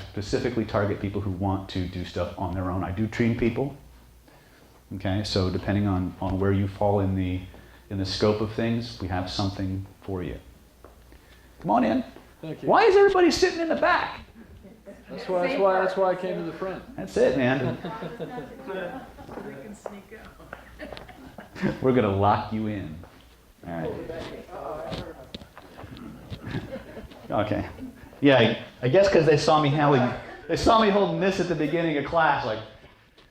specifically target people who want to do stuff on their own. I do train people. Okay, so depending on where you fall in the scope of things, we have something for you. Come on in. Thank you. Why is everybody sitting in the back? That's why I came to the front. That's it, man. We can sneak out. We're gonna lock you in. All right. Okay. Yeah, I guess because they saw me holding this at the beginning of class, like,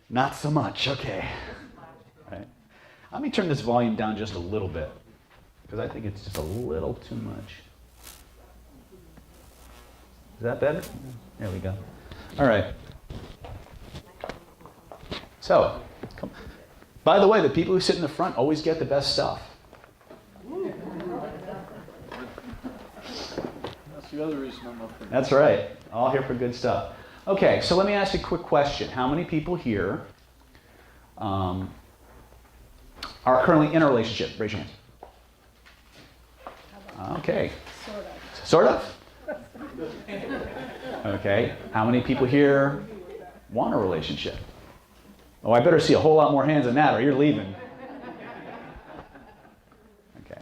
not so much. Okay. Right. Let me turn this volume down just a little bit, because I think it's just a little too much. Is that better? There we go. All right. So, by the way, the people who sit in the front always get the best stuff. That's the other reason I'm up there. That's right. All here for good stuff. Okay, so let me ask you a quick question. How many people here are currently in a relationship? Raise your hands. Okay. Sort of? Okay. How many people here want a relationship? Oh, I better see a whole lot more hands than that or you're leaving. Okay.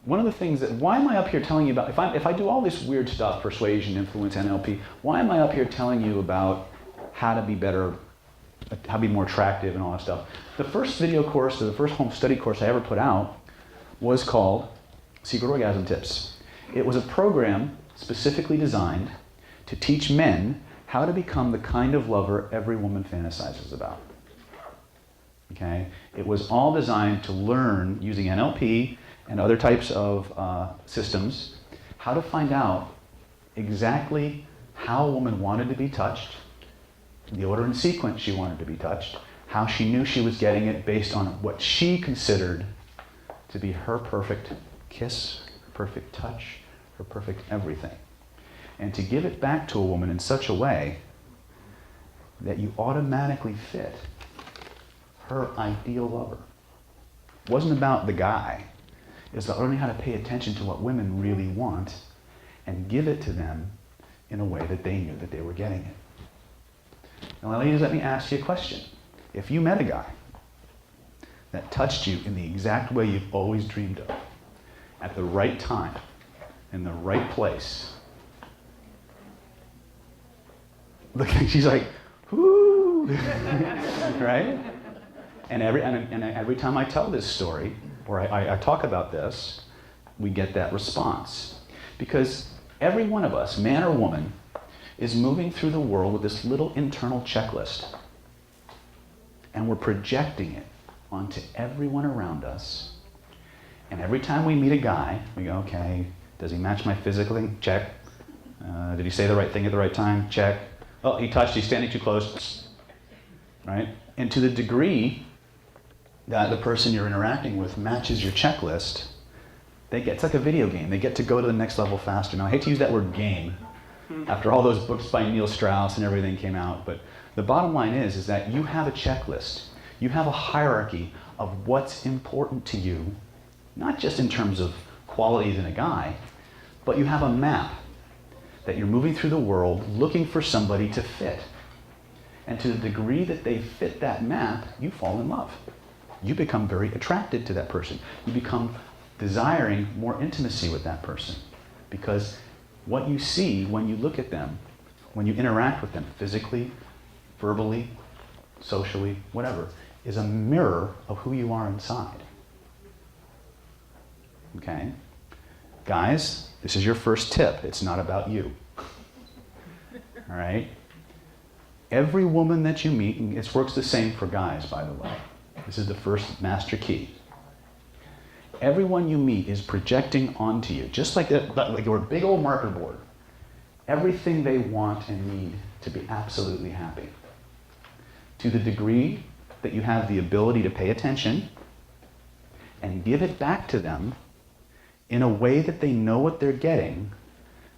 One of the things why am I up here telling you about, if I do all this weird stuff, persuasion, influence, NLP, why am I up here telling you about how to be better, how to be more attractive and all that stuff? The first video course, or the first home study course I ever put out was called Secret Orgasm Tips. It was a program specifically designed to teach men how to become the kind of lover every woman fantasizes about. Okay? It was all designed to learn, using NLP and other types of systems, how to find out exactly how a woman wanted to be touched, the order and sequence she wanted to be touched, how she knew she was getting it based on what she considered to be her perfect kiss, her perfect touch, her perfect everything. And to give it back to a woman in such a way that you automatically fit her ideal lover. It wasn't about the guy. It was about learning how to pay attention to what women really want and give it to them in a way that they knew that they were getting it. Now, ladies, let me ask you a question. If you met a guy that touched you in the exact way you've always dreamed of, at the right time, in the right place, look, she's like, whoo, right? And every time I tell this story, or I talk about this, we get that response. Because every one of us, man or woman, is moving through the world with this little internal checklist. And we're projecting it onto everyone around us. And every time we meet a guy, we go, okay, does he match my physical thing? Check. Did he say the right thing at the right time? Check. Oh, he touched, he's standing too close. Right? And to the degree that the person you're interacting with matches your checklist, it's like a video game. They get to go to the next level faster. Now, I hate to use that word game after all those books by Neil Strauss and everything came out, but the bottom line is that you have a checklist. You have a hierarchy of what's important to you, not just in terms of qualities in a guy, but you have a map that you're moving through the world looking for somebody to fit. And to the degree that they fit that map, you fall in love. You become very attracted to that person. You become desiring more intimacy with that person. Because what you see when you look at them, when you interact with them physically, verbally, socially, whatever, is a mirror of who you are inside. Okay? Guys, this is your first tip. It's not about you. All right? Every woman that you meet, and it works the same for guys, by the way. This is the first master key. Everyone you meet is projecting onto you, just like you're a big old marker board, everything they want and need to be absolutely happy. To the degree that you have the ability to pay attention and give it back to them in a way that they know what they're getting,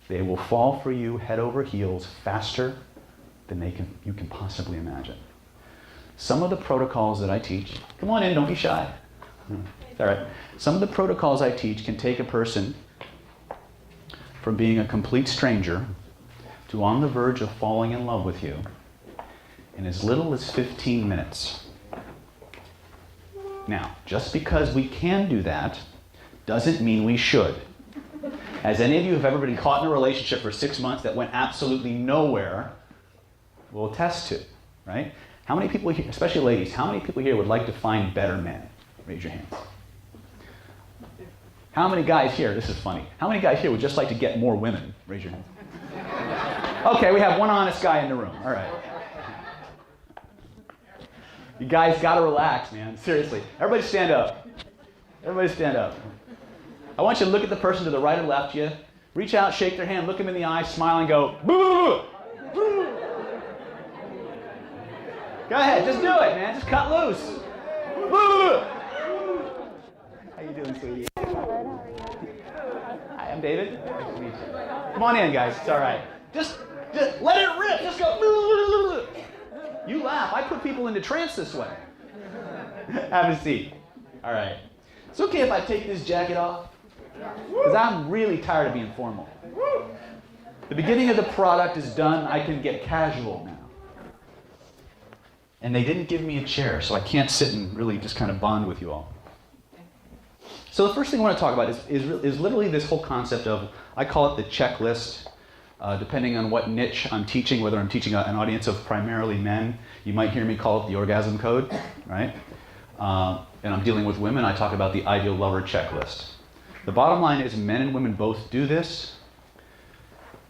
they will fall for you head over heels faster than you can possibly imagine. Some of the protocols that I teach, come on in, don't be shy. It's all right. Some of the protocols I teach can take a person from being a complete stranger to on the verge of falling in love with you in as little as 15 minutes. Now, just because we can do that doesn't mean we should. As any of you have ever been caught in a relationship for 6 months that went absolutely nowhere will attest to, right? How many people here, especially ladies, how many people here would like to find better men? Raise your hands. How many guys here, this is funny, how many guys here would just like to get more women? Raise your hands. Okay, we have one honest guy in the room. All right. You guys got to relax, man. Seriously. Everybody stand up. Everybody stand up. I want you to look at the person to the right or left of you. Reach out, shake their hand, look them in the eye, smile, and go, boo! Boo! Go ahead, just do it, man. Just cut loose. Boo! How you doing, sweetie? Hi, I'm David. Nice to meet you. Come on in, guys. It's all right. Just let it rip. Just go. You laugh. I put people into trance this way. Have a seat. All right. It's okay if I take this jacket off, because I'm really tired of being formal. The beginning of the product is done. I can get casual now. And they didn't give me a chair, so I can't sit and really just kind of bond with you all. So the first thing I want to talk about is literally this whole concept of, I call it the checklist. Depending on what niche I'm teaching, whether I'm teaching an audience of primarily men, you might hear me call it the orgasm code, right? And I'm dealing with women, I talk about the ideal lover checklist. The bottom line is men and women both do this.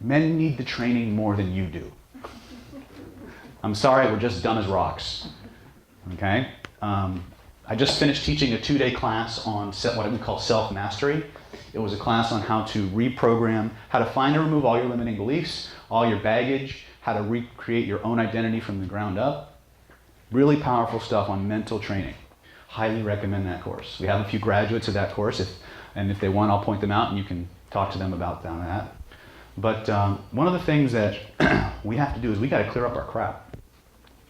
Men need the training more than you do. I'm sorry, we're just dumb as rocks, okay? I just finished teaching a 2-day class on what we call self-mastery. It was a class on how to reprogram, how to find and remove all your limiting beliefs, all your baggage, how to recreate your own identity from the ground up. Really powerful stuff on mental training. Highly recommend that course. We have a few graduates of that course, and if they want, I'll point them out and you can talk to them about that. But one of the things that we have to do is we got to clear up our crap.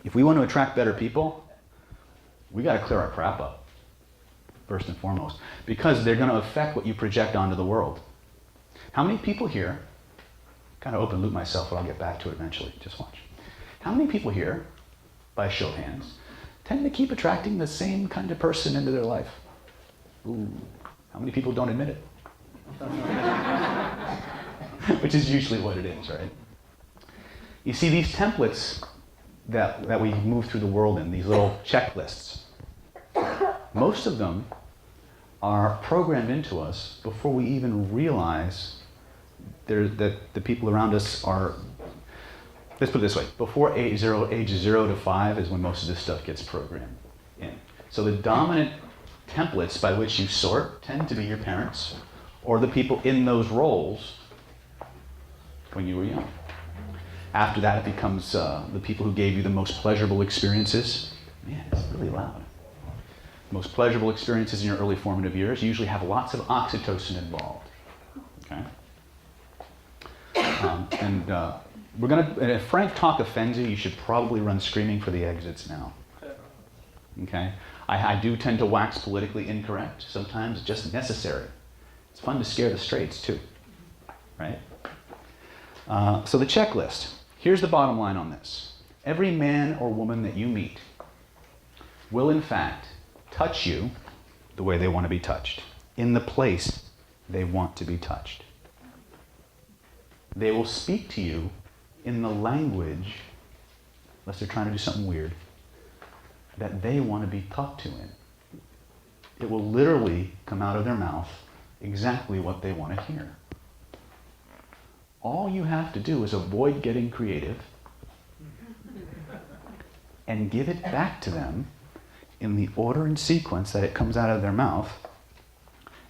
If we want to attract better people, we got to clear our crap up, first and foremost, because they're going to affect what you project onto the world. How many people here, kind of open loop myself, but I'll get back to it eventually, just watch. How many people here, by a show of hands, tend to keep attracting the same kind of person into their life? Ooh, how many people don't admit it? Which is usually what it is, right? You see, these templates that we move through the world in, these little checklists, most of them are programmed into us before we even realize that the people around us are, let's put it this way, before age 0 to 5 is when most of this stuff gets programmed in. So the dominant templates by which you sort tend to be your parents or the people in those roles when you were young. After that, it becomes the people who gave you the most pleasurable experiences. Man, it's really loud. Most pleasurable experiences in your early formative years usually have lots of oxytocin involved. Okay? And if frank talk offends you, you should probably run screaming for the exits now. Okay? I do tend to wax politically incorrect. Sometimes it's just necessary. It's fun to scare the straights too. Right? So the checklist. Here's the bottom line on this. Every man or woman that you meet will in fact touch you the way they want to be touched, in the place they want to be touched. They will speak to you in the language, unless they're trying to do something weird, that they want to be talked to in. It will literally come out of their mouth exactly what they want to hear. All you have to do is avoid getting creative and give it back to them in the order and sequence that it comes out of their mouth,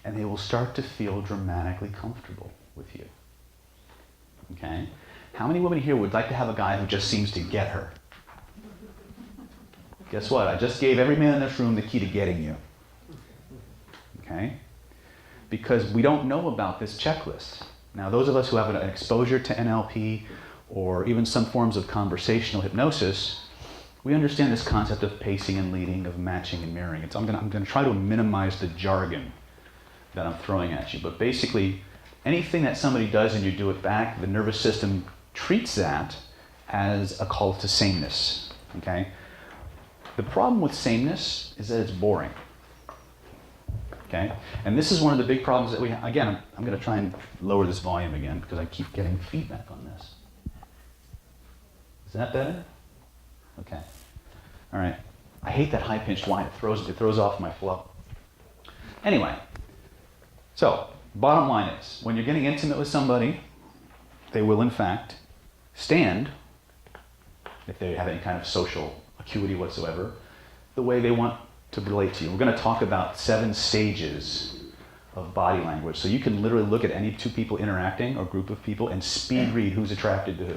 and they will start to feel dramatically comfortable with you. Okay? How many women here would like to have a guy who just seems to get her? Guess what? I just gave every man in this room the key to getting you. Okay? Because we don't know about this checklist. Now, those of us who have an exposure to NLP or even some forms of conversational hypnosis, we understand this concept of pacing and leading, of matching and mirroring. I'm going to try to minimize the jargon that I'm throwing at you. But basically, anything that somebody does and you do it back, the nervous system treats that as a call to sameness, okay? The problem with sameness is that it's boring, okay? And this is one of the big problems that we have. Again, I'm going to try and lower this volume again because I keep getting feedback on this. Is that better? Okay. All right. I hate that high-pitched whine. It throws off my flow. Anyway, so bottom line is, when you're getting intimate with somebody, they will in fact stand, if they have any kind of social acuity whatsoever, the way they want to relate to you. We're going to talk about 7 stages of body language. So you can literally look at any 2 people interacting or group of people and speed read who's attracted to who.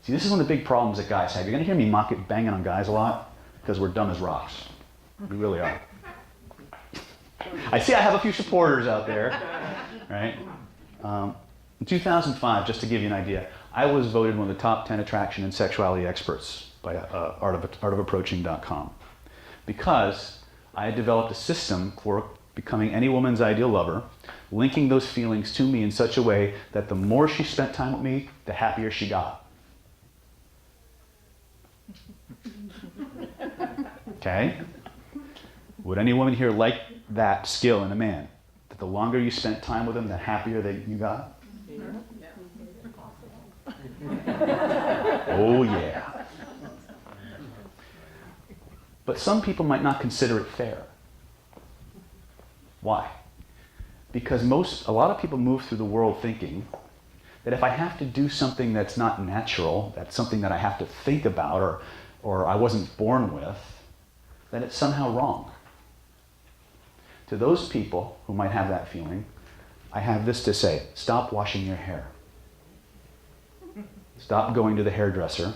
See, this is one of the big problems that guys have. You're going to hear me banging on guys a lot because we're dumb as rocks. We really are. I see I have a few supporters out there, right? In 2005, just to give you an idea, I was voted one of the top 10 attraction and sexuality experts by artofapproaching.com because I had developed a system for becoming any woman's ideal lover, linking those feelings to me in such a way that the more she spent time with me, the happier she got. Okay? Would any woman here like that skill in a man? That the longer you spent time with him, the happier that you got? Oh yeah. But some people might not consider it fair. Why? Because a lot of people move through the world thinking that if I have to do something that's not natural, that's something that I have to think about or I wasn't born with, then it's somehow wrong. To those people who might have that feeling, I have this to say: stop washing your hair. Stop going to the hairdresser.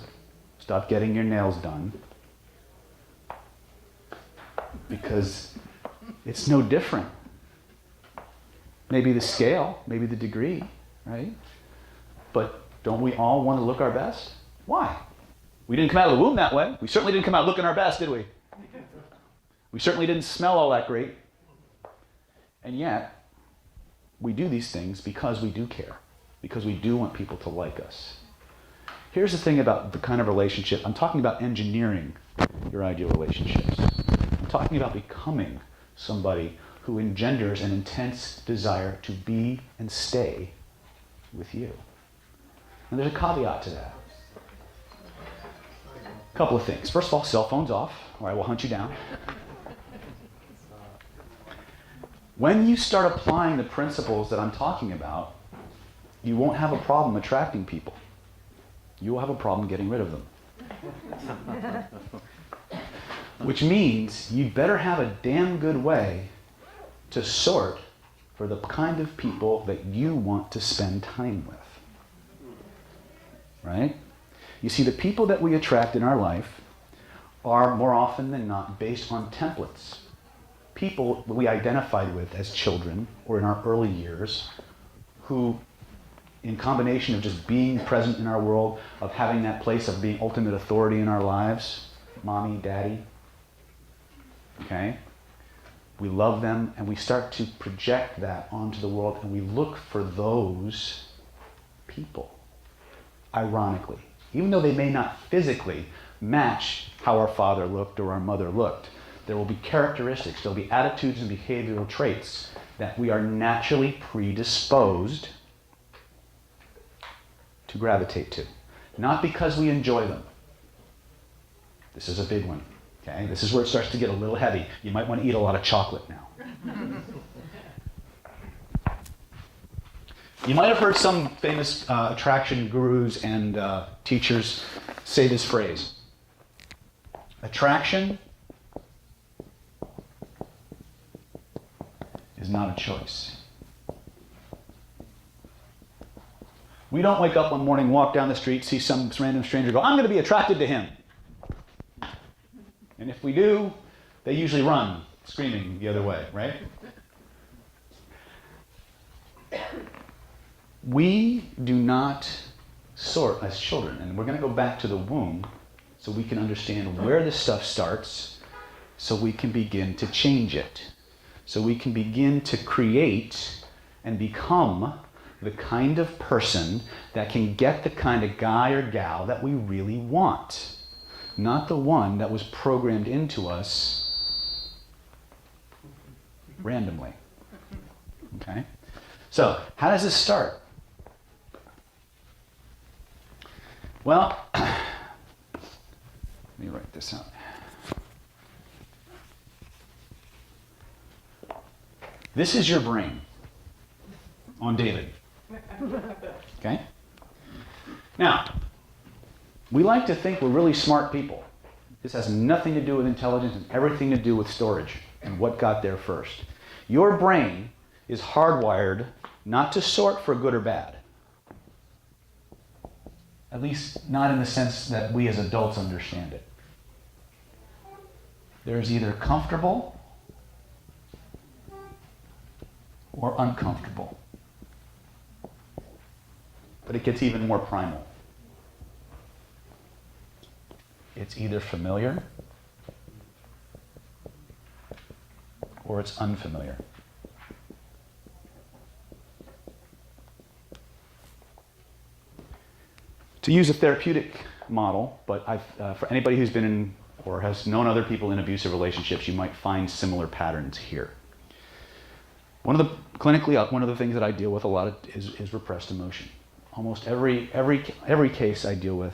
Stop getting your nails done. Because it's no different. Maybe the scale, maybe the degree, right? But don't we all want to look our best? Why? We didn't come out of the womb that way. We certainly didn't come out looking our best, did we? We certainly didn't smell all that great. And yet, we do these things because we do care, because we do want people to like us. Here's the thing about the kind of relationship. I'm talking about engineering your ideal relationships. I'm talking about becoming somebody who engenders an intense desire to be and stay with you. And there's a caveat to that. A couple of things. First of all, cell phones off, or I will hunt you down. When you start applying the principles that I'm talking about, you won't have a problem attracting people. You will have a problem getting rid of them. Which means you better have a damn good way to sort for the kind of people that you want to spend time with. Right? You see, the people that we attract in our life are more often than not based on templates. People that we identified with as children or in our early years who, in combination of just being present in our world, of having that place of being ultimate authority in our lives, mommy, daddy, okay? We love them and we start to project that onto the world and we look for those people, ironically. Even though they may not physically match how our father looked or our mother looked, there will be characteristics, there will be attitudes and behavioral traits that we are naturally predisposed to gravitate to. Not because we enjoy them. This is a big one. Okay? This is where it starts to get a little heavy. You might want to eat a lot of chocolate now. You might have heard some famous attraction gurus and teachers say this phrase. Attraction is not a choice. We don't wake up one morning, walk down the street, see some random stranger, go, I'm going to be attracted to him. And if we do, they usually run, screaming the other way, right? We do not sort as children, and we're going to go back to the womb so we can understand where this stuff starts, so we can begin to change it, so we can begin to create and become the kind of person that can get the kind of guy or gal that we really want, not the one that was programmed into us randomly. Okay? So, how does this start? Well, let me write this out. This is your brain on David. Okay? Now, we like to think we're really smart people. This has nothing to do with intelligence and everything to do with storage and what got there first. Your brain is hardwired not to sort for good or bad. At least not in the sense that we as adults understand it. There's either comfortable or uncomfortable. But it gets even more primal. It's either familiar or it's unfamiliar. To use a therapeutic model, but for anybody who's been in or has known other people in abusive relationships, you might find similar patterns here. One of the things that I deal with a lot is repressed emotion. Almost every case I deal with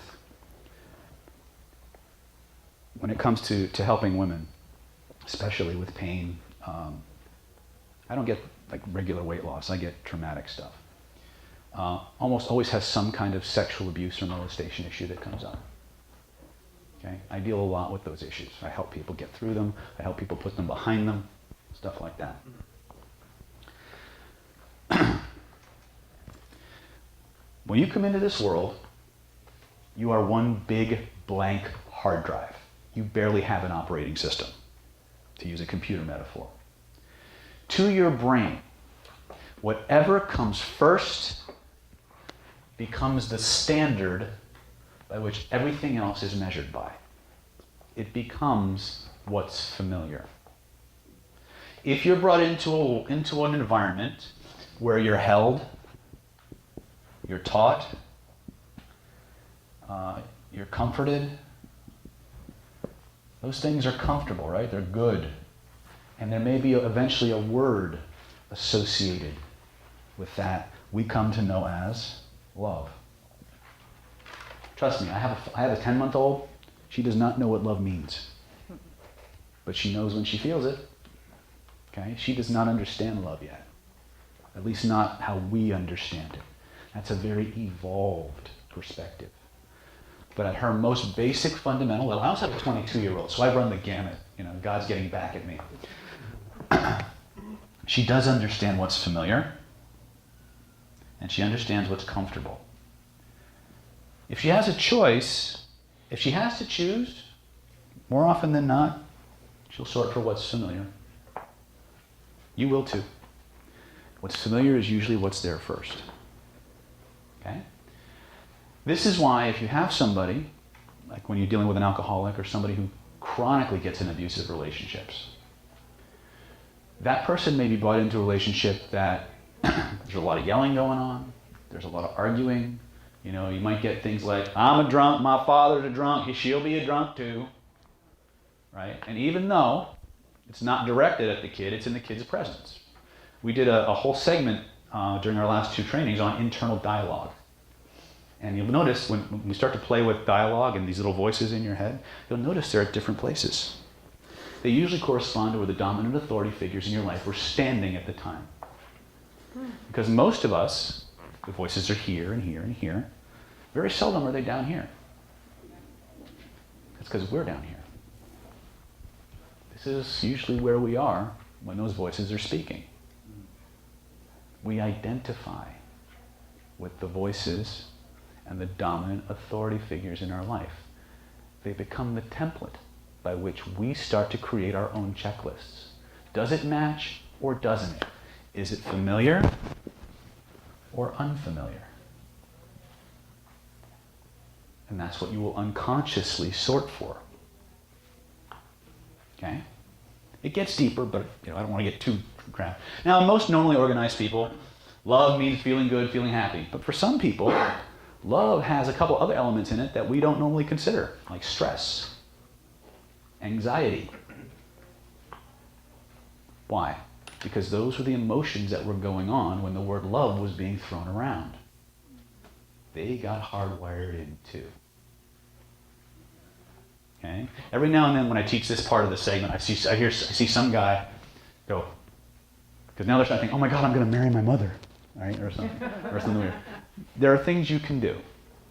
when it comes to helping women, especially with pain, I don't get like regular weight loss. I get traumatic stuff. Almost always has some kind of sexual abuse or molestation issue that comes up. Okay? I deal a lot with those issues. I help people get through them. I help people put them behind them, stuff like that. When you come into this world, you are one big blank hard drive. You barely have an operating system, to use a computer metaphor. To your brain, whatever comes first becomes the standard by which everything else is measured by. It becomes what's familiar. If you're brought into an environment where you're held, you're taught, you're comforted, those things are comfortable, right? They're good. And there may be eventually a word associated with that we come to know as love. Trust me, I have a 10-month-old. She does not know what love means. But she knows when she feels it. Okay? She does not understand love yet. At least not how we understand it. That's a very evolved perspective. But at her most basic fundamental level, I also have a 22-year-old, so I run the gamut. God's getting back at me. She does understand what's familiar, and she understands what's comfortable. If she has a choice, if she has to choose, more often than not, she'll sort for what's familiar. You will too. What's familiar is usually what's there first. Okay? This is why if you have somebody, like when you're dealing with an alcoholic or somebody who chronically gets in abusive relationships, that person may be brought into a relationship that there's a lot of yelling going on, there's a lot of arguing. You might get things like, I'm a drunk, my father's a drunk, she'll be a drunk too. Right? And even though it's not directed at the kid, it's in the kid's presence. We did a whole segment during our last 2 trainings on internal dialogue. And you'll notice when we start to play with dialogue and these little voices in your head, you'll notice they're at different places. They usually correspond to where the dominant authority figures in your life were standing at the time. Because most of us, the voices are here and here and here. Very seldom are they down here. That's because we're down here. This is usually where we are when those voices are speaking. We identify with the voices and the dominant authority figures in our life. They become the template by which we start to create our own checklists. Does it match or doesn't it? Is it familiar or unfamiliar? And that's what you will unconsciously sort for. Okay? It gets deeper, but I don't want to get too cramped. Now, most normally organized people, Love means feeling good, feeling happy. But for some people, love has a couple other elements in it that we don't normally consider, like stress, anxiety. Why? Because those were the emotions that were going on when the word love was being thrown around. They got hardwired in too. Okay? Every now and then when I teach this part of the segment, I see some guy go, because now they're starting to think, oh my God, I'm going to marry my mother, right? Or something weird. There are things you can do,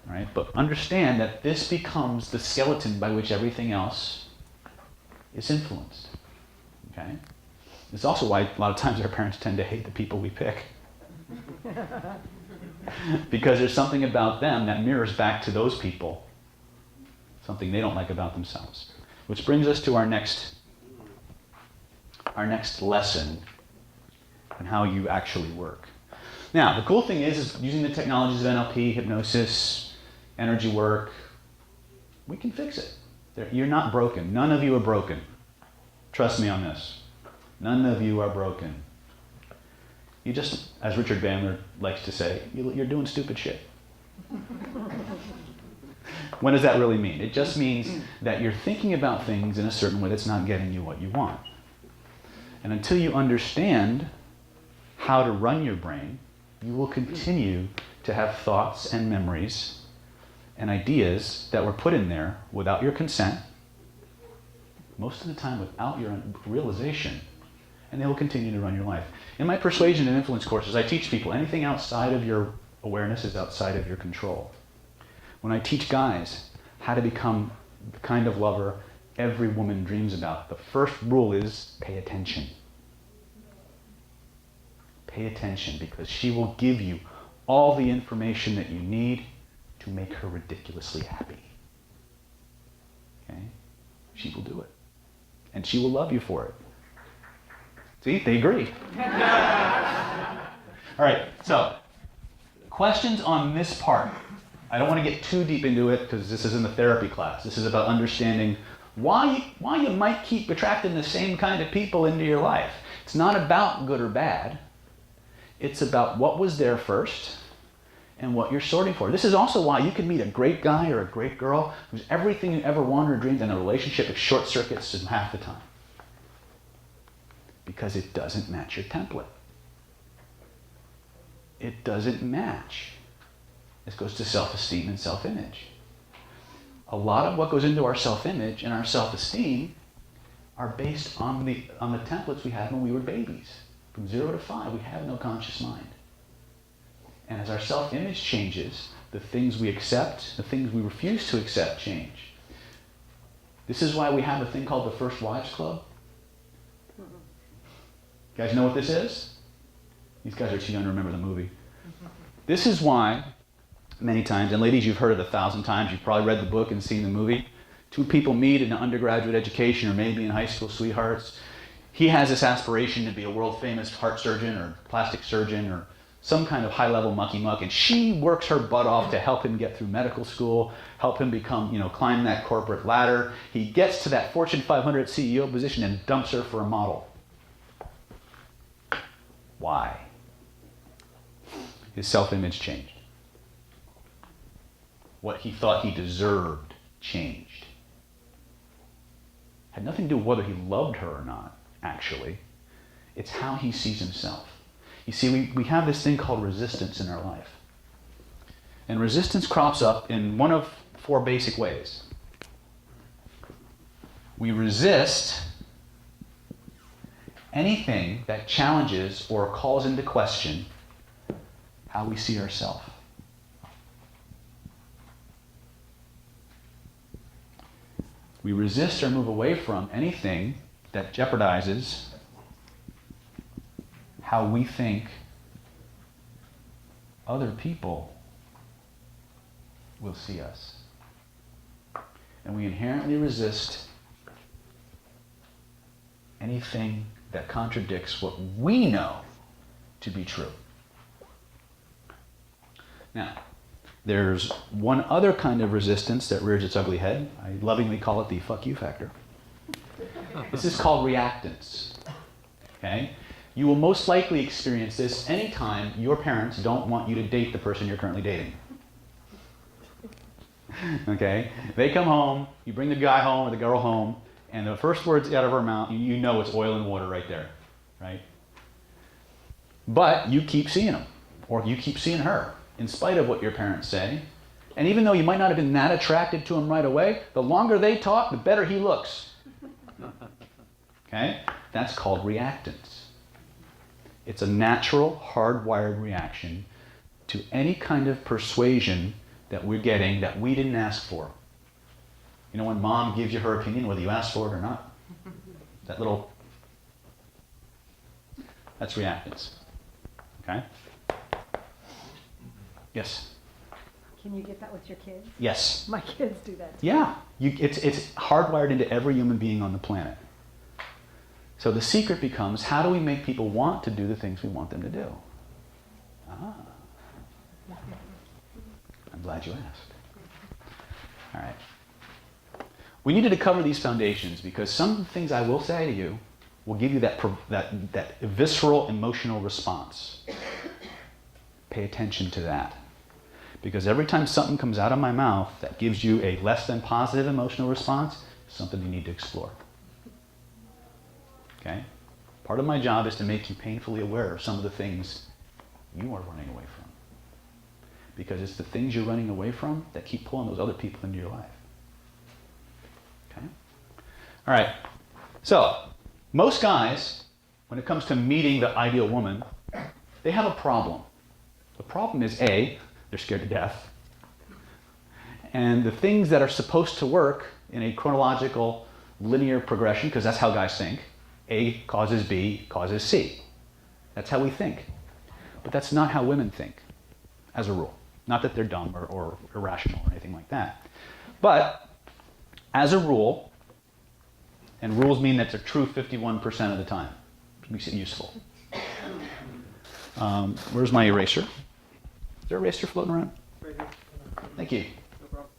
right? But understand that this becomes the skeleton by which everything else is influenced. Okay? It's also why a lot of times our parents tend to hate the people we pick. Because there's something about them that mirrors back to those people something they don't like about themselves. Which brings us to our next lesson on how you actually work. Now, the cool thing is using the technologies of NLP, hypnosis, energy work, we can fix it. You're not broken. None of you are broken. Trust me on this. None of you are broken. You just, as Richard Bandler likes to say, you're doing stupid shit. What does that really mean? It just means that you're thinking about things in a certain way that's not getting you what you want. And until you understand how to run your brain, you will continue to have thoughts and memories and ideas that were put in there without your consent, most of the time without your realization, and they will continue to run your life. In my persuasion and influence courses, I teach people anything outside of your awareness is outside of your control. When I teach guys how to become the kind of lover every woman dreams about, the first rule is pay attention. Pay attention, because she will give you all the information that you need to make her ridiculously happy. Okay? She will do it. And she will love you for it. See, they agree. All right, so questions on this part. I don't want to get too deep into it because this isn't a therapy class. This is about understanding why you might keep attracting the same kind of people into your life. It's not about good or bad. It's about what was there first and what you're sorting for. This is also why you can meet a great guy or a great girl who's everything you ever wanted or dreamed, and the relationship short circuits in half the time. Because it doesn't match your template. It doesn't match. This goes to self-esteem and self-image. A lot of what goes into our self-image and our self-esteem are based on the templates we had when we were babies. From 0 to 5, we have no conscious mind. And as our self-image changes, the things we accept, the things we refuse to accept change. This is why we have a thing called the First Wives Club. You guys know what this is? These guys are too young to remember the movie. This is why, many times, and ladies, you've heard it 1,000 times, you've probably read the book and seen the movie. Two people meet in an undergraduate education or maybe in high school, sweethearts. He has this aspiration to be a world-famous heart surgeon or plastic surgeon or some kind of high-level mucky-muck, and she works her butt off to help him get through medical school, help him become, climb that corporate ladder. He gets to that Fortune 500 CEO position and dumps her for a model. Why? His self-image changed. What he thought he deserved changed. Had nothing to do with whether he loved her or not, actually. It's how he sees himself. You see, we have this thing called resistance in our life. And resistance crops up in one of 4 basic ways. We resist anything that challenges or calls into question how we see ourselves. We resist or move away from anything that jeopardizes how we think other people will see us. And we inherently resist anything that contradicts what we know to be true. Now, there's one other kind of resistance that rears its ugly head. I lovingly call it the fuck you factor. This is called reactance. Okay? You will most likely experience this anytime your parents don't want you to date the person you're currently dating. Okay? They come home, you bring the guy home or the girl home, and the first words out of her mouth, you know it's oil and water right there, right? But you keep seeing them, or you keep seeing her, in spite of what your parents say. And even though you might not have been that attracted to him right away, the longer they talk, the better he looks. Okay? That's called reactance. It's a natural, hardwired reaction to any kind of persuasion that we're getting that we didn't ask for. You know when mom gives you her opinion, whether you ask for it or not? That little... That's reactance. Okay? Yes? Can you get that with your kids? Yes. My kids do that. Yeah. It's hardwired into every human being on the planet. So the secret becomes, how do we make people want to do the things we want them to do? Ah. I'm glad you asked. All right. We needed to cover these foundations because some things I will say to you will give you that visceral emotional response. Pay attention to that. Because every time something comes out of my mouth that gives you a less than positive emotional response, it's something you need to explore. Okay? Part of my job is to make you painfully aware of some of the things you are running away from. Because it's the things you're running away from that keep pulling those other people into your life. Okay? All right. So, most guys, when it comes to meeting the ideal woman, they have a problem. The problem is A, they're scared to death. And the things that are supposed to work in a chronological linear progression, because that's how guys think, A causes B causes C. That's how we think. But that's not how women think, as a rule. Not that they're dumb or irrational or anything like that. But, as a rule, and rules mean that they're true 51% of the time, which makes it useful. Where's my eraser? Is there an eraser floating around? Right here. Thank you. No problem.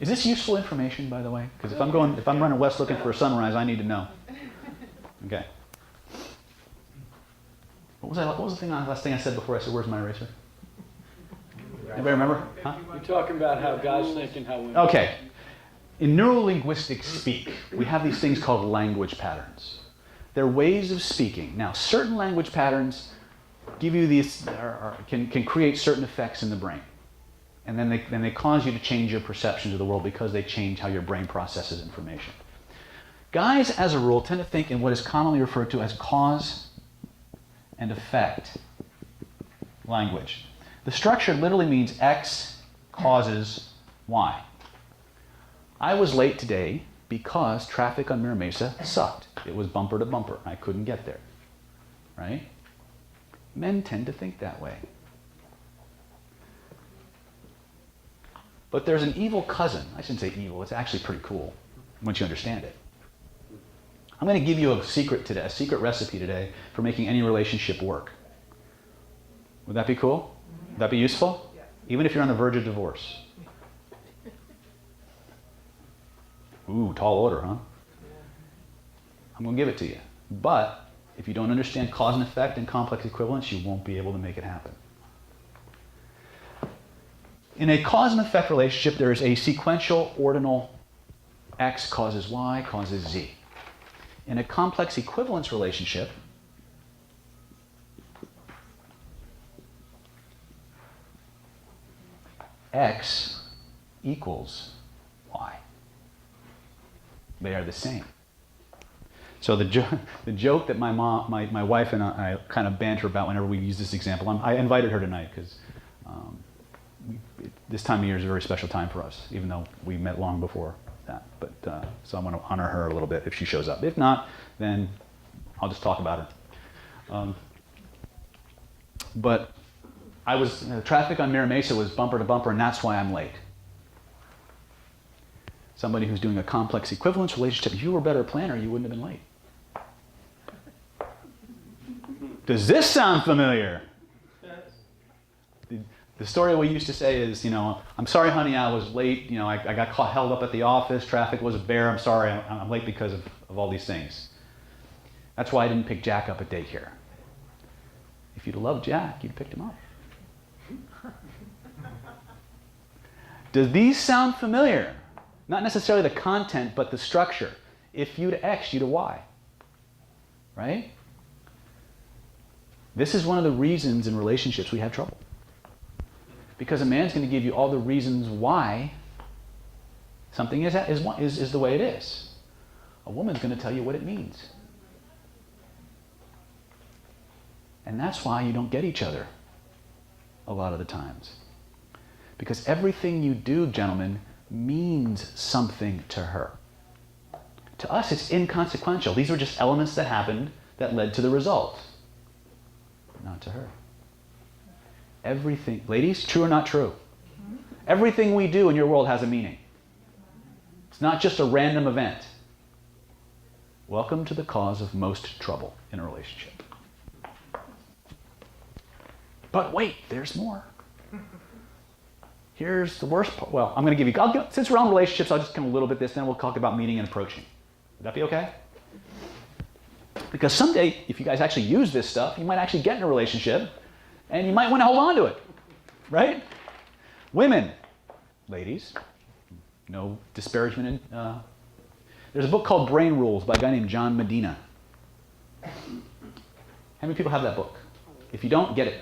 Is this useful information, by the way? Because if I'm running west looking for a sunrise, I need to know. Okay. What was the last thing I said before I said, "Where's my eraser"? Anybody remember? Huh? You're talking about how guys think and how women Okay. In neurolinguistic speak, we have these things called language patterns. They're ways of speaking. Now, certain language patterns give you these, can create certain effects in the brain. And then they cause you to change your perceptions of the world because they change how your brain processes information. Guys, as a rule, tend to think in what is commonly referred to as cause and effect language. The structure literally means X causes Y. I was late today because traffic on Mira Mesa sucked. It was bumper to bumper. I couldn't get there. Right? Men tend to think that way. But there's an evil cousin. I shouldn't say evil. It's actually pretty cool once you understand it. I'm going to give you a secret today, a secret recipe today for making any relationship work. Would that be cool? Would that be useful? Even if you're on the verge of divorce. Ooh, tall order, huh? I'm going to give it to you. But if you don't understand cause and effect and complex equivalence, you won't be able to make it happen. In a cause and effect relationship, there is a sequential ordinal X causes Y causes Z. In a complex equivalence relationship, X equals Y. They are the same. So the joke that my wife and I kind of banter about whenever we use this example, I invited her tonight because this time of year is a very special time for us, even though we met long before that. But so I want to honor her a little bit if she shows up. If not, then I'll just talk about her. But traffic on Mira Mesa was bumper to bumper, and that's why I'm late. Somebody who's doing a complex equivalence relationship, if you were a better planner, you wouldn't have been late. Does this sound familiar? Yes. The story we used to say is, I'm sorry, honey, I was late. I got held up at the office. Traffic was a bear. I'm sorry, I'm late because of all these things. That's why I didn't pick Jack up at daycare. If you'd loved Jack, you'd picked him up. Does these sound familiar? Not necessarily the content, but the structure. If you to X, you to Y. Right? This is one of the reasons in relationships we have trouble. Because a man's going to give you all the reasons why something is the way it is. A woman's going to tell you what it means. And that's why you don't get each other a lot of the times. Because everything you do, gentlemen, means something to her. To us, it's inconsequential. These were just elements that happened that led to the result. But not to her. Everything, ladies, true or not true? Everything we do in your world has a meaning. It's not just a random event. Welcome to the cause of most trouble in a relationship. But wait, there's more. Here's the worst part. Well, I'm going to give you, since we're on relationships, I'll just come a little bit this, then we'll talk about meaning and approaching. Would that be okay? Because someday, if you guys actually use this stuff, you might actually get in a relationship, and you might want to hold on to it. Right? Women, ladies, no disparagement. There's a book called Brain Rules by a guy named John Medina. How many people have that book? If you don't, get it.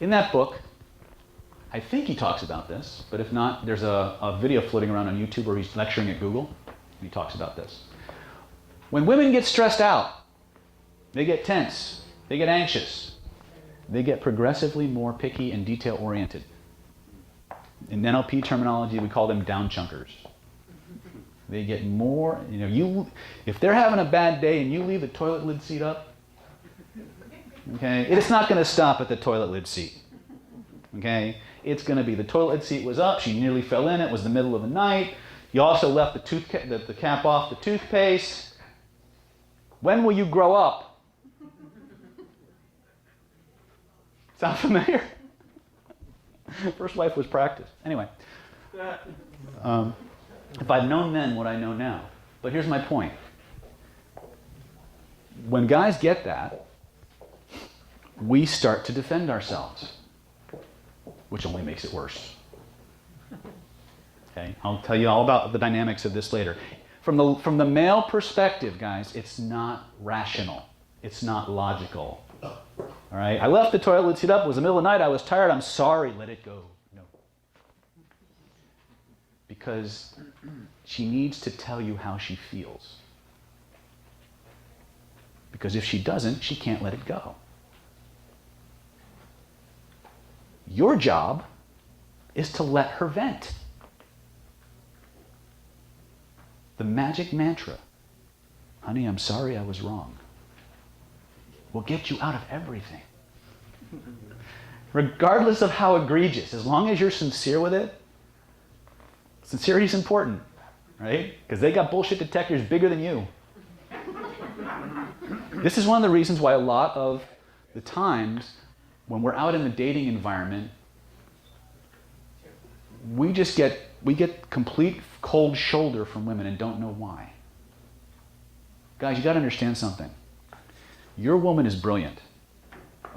In that book, I think he talks about this, but if not, there's a video floating around on YouTube where he's lecturing at Google, and he talks about this. When women get stressed out, they get tense, they get anxious, they get progressively more picky and detail-oriented. In NLP terminology, we call them down-chunkers. They get more, if they're having a bad day and you leave the toilet lid seat up, okay, it's not going to stop at the toilet lid seat. Okay? It's going to be the toilet lid seat was up, she nearly fell in, it was the middle of the night, you also left the cap off the toothpaste. When will you grow up? Sound familiar? First wife was practice. Anyway. If I'd known then what I know now. But here's my point. When guys get that, we start to defend ourselves, which only makes it worse. Okay? I'll tell you all about the dynamics of this later. From the male perspective, guys, it's not rational. It's not logical. All right? I left the toilet lid seat up. It was the middle of the night. I was tired. I'm sorry. Let it go. No. Because she needs to tell you how she feels. Because if she doesn't, she can't let it go. Your job is to let her vent. The magic mantra, honey, I'm sorry I was wrong, will get you out of everything. Regardless of how egregious, as long as you're sincere with it, sincerity is important, right? Because they got bullshit detectors bigger than you. This is one of the reasons why a lot of the times when we're out in the dating environment, we get complete cold shoulder from women and don't know why. Guys, you got to understand something. Your woman is brilliant.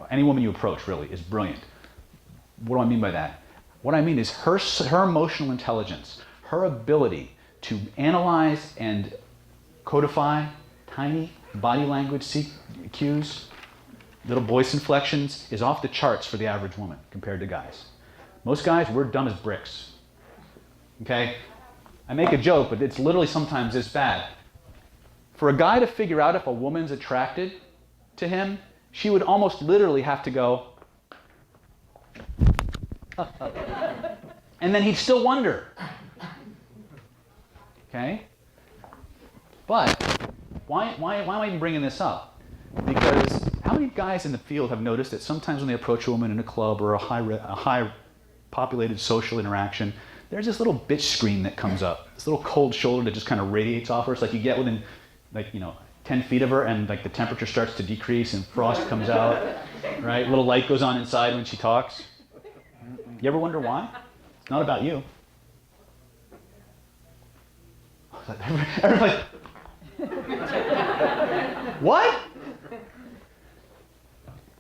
Any woman you approach, really, is brilliant. What do I mean by that? What I mean is her emotional intelligence, her ability to analyze and codify tiny body language cues, little voice inflections, is off the charts for the average woman compared to guys. Most guys, we're dumb as bricks. Okay? I make a joke, but it's literally sometimes this bad. For a guy to figure out if a woman's attracted to him, she would almost literally have to go, and then he'd still wonder. Okay? But why am I even bringing this up? Because how many guys in the field have noticed that sometimes when they approach a woman in a club or a high populated social interaction, there's this little bitch scream that comes up, this little cold shoulder that just kind of radiates off her. It's like you get within 10 feet of her and the temperature starts to decrease and frost comes out, right? A little light goes on inside when she talks. You ever wonder why? It's not about you. Everybody's like, what?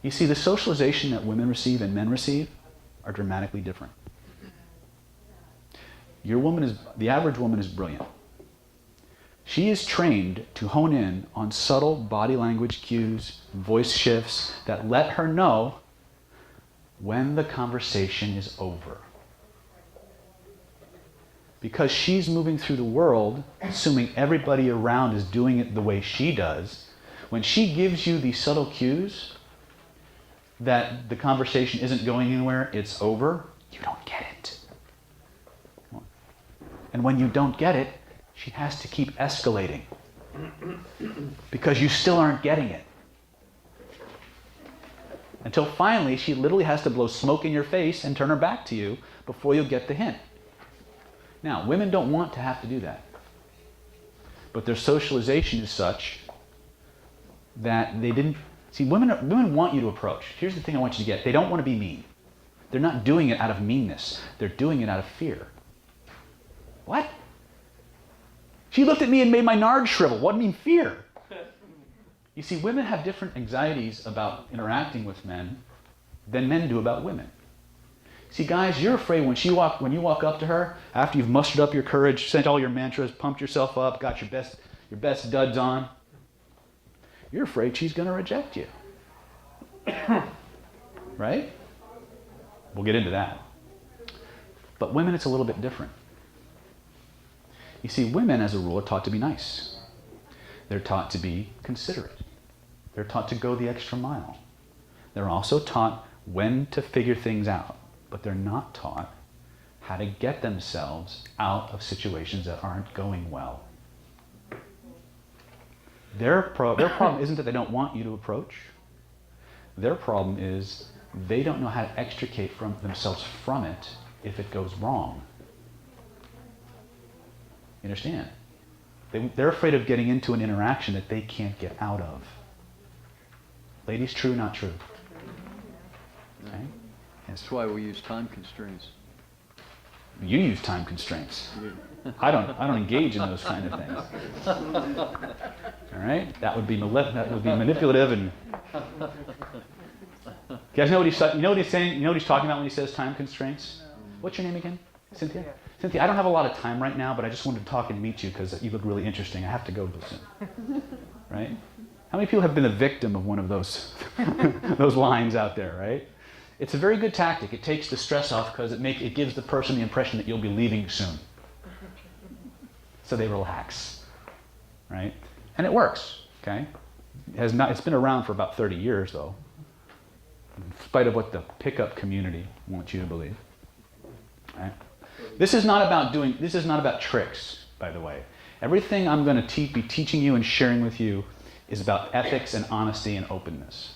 You see, the socialization that women receive and men receive are dramatically different. The average woman is brilliant. She is trained to hone in on subtle body language cues, voice shifts that let her know when the conversation is over. Because she's moving through the world, assuming everybody around is doing it the way she does, when she gives you these subtle cues that the conversation isn't going anywhere, it's over, you don't get it. And when you don't get it, she has to keep escalating because you still aren't getting it. Until finally, she literally has to blow smoke in your face and turn her back to you before you'll get the hint. Now, women don't want to have to do that. But their socialization is such that they didn't... See, women want you to approach. Here's the thing I want you to get. They don't want to be mean. They're not doing it out of meanness. They're doing it out of fear. What? She looked at me and made my nard shrivel. What do you mean fear? You see, women have different anxieties about interacting with men than men do about women. See, guys, you're afraid when you walk up to her, after you've mustered up your courage, sent all your mantras, pumped yourself up, got your best duds on, you're afraid she's going to reject you. Right? We'll get into that. But women, it's a little bit different. You see, women, as a rule, are taught to be nice. They're taught to be considerate. They're taught to go the extra mile. They're also taught when to figure things out, but they're not taught how to get themselves out of situations that aren't going well. Their problem isn't that they don't want you to approach. Their problem is they don't know how to extricate themselves from it if it goes wrong. You understand? They're afraid of getting into an interaction that they can't get out of. Ladies, true, not true? Okay? Yes. That's why we use time constraints. You use time constraints. I don't engage in those kind of things. All right? That would be manipulative and... You guys know what he's saying? You know what he's talking about when he says time constraints? What's your name again? Cynthia? Cynthia, I don't have a lot of time right now, but I just wanted to talk and meet you because you look really interesting. I have to go soon. Right? How many people have been a victim of one of those those lines out there, right? It's a very good tactic. It takes the stress off because it gives the person the impression that you'll be leaving soon. So they relax. Right? And it works, okay? It's been around for about 30 years, though, in spite of what the pickup community wants you to believe. Right? This is not about tricks, by the way. Everything I'm going to be teaching you and sharing with you is about ethics and honesty and openness.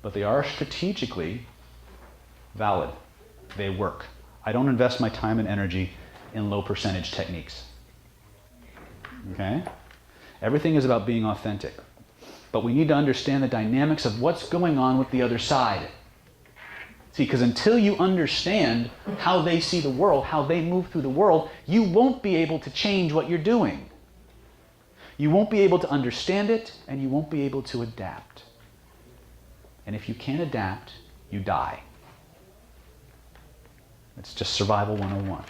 But they are strategically valid. They work. I don't invest my time and energy in low percentage techniques. Okay? Everything is about being authentic. But we need to understand the dynamics of what's going on with the other side. See, because until you understand how they see the world, how they move through the world, you won't be able to change what you're doing. You won't be able to understand it, and you won't be able to adapt. And if you can't adapt, you die. It's just survival 101,